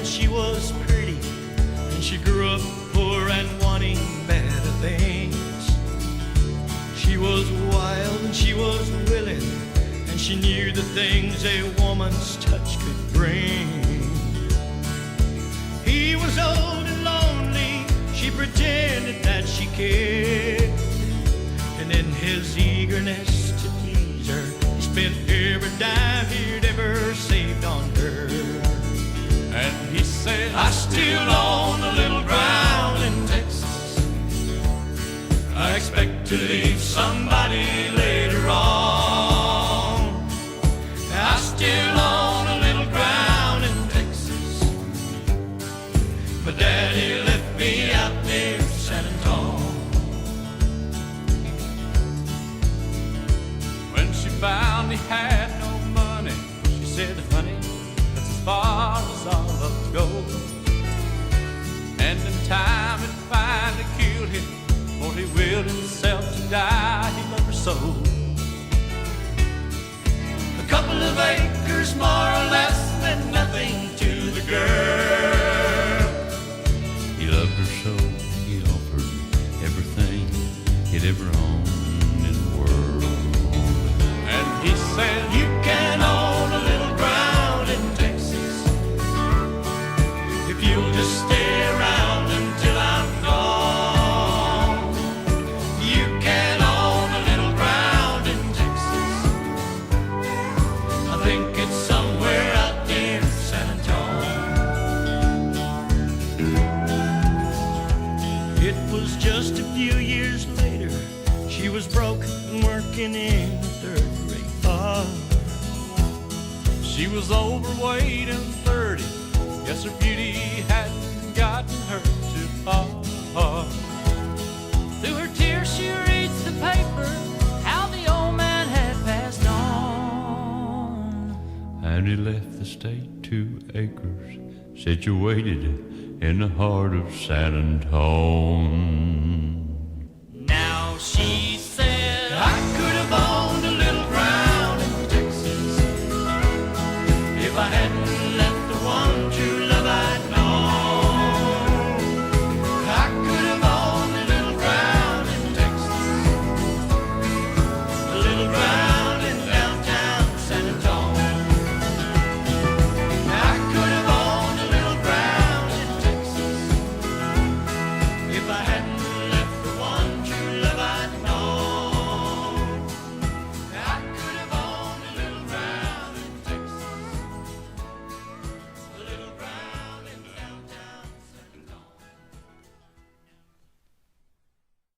she was pretty, and she grew up poor and wanting better things. She was wild and she was willing, and she knew the things a woman's touch could bring. He was old and lonely, she pretended that she cared, and in his eagerness to please her, he spent every dime he'd ever saved on her. And he said, I still own a little ground in Texas. I expect to leave somebody later on. I still own a little ground in Texas. My daddy left me out near San Antonio. when she found he had no money, she said, honey, that's as far as our love goes. And in time it finally killed him, for he willed himself to die, he loved her so. A couple of acres, more or less, meant nothing to the girl. He loved her so, he offered everything he'd ever owned in the world. And he said, You can own a little ground in Texas if you'll just stay around until I'm gone. You can own a little ground in Texas. I think it's somewhere out near San Antonio. It was just a few years later, she was broke and working in a third-rate bar. she was overweight and 30. Yes, her beauty hadn't gotten her too far. Through her tears she reads the paper, how the old man had passed on. And he left the state 2 acres situated in the heart of San Antonio. Now she's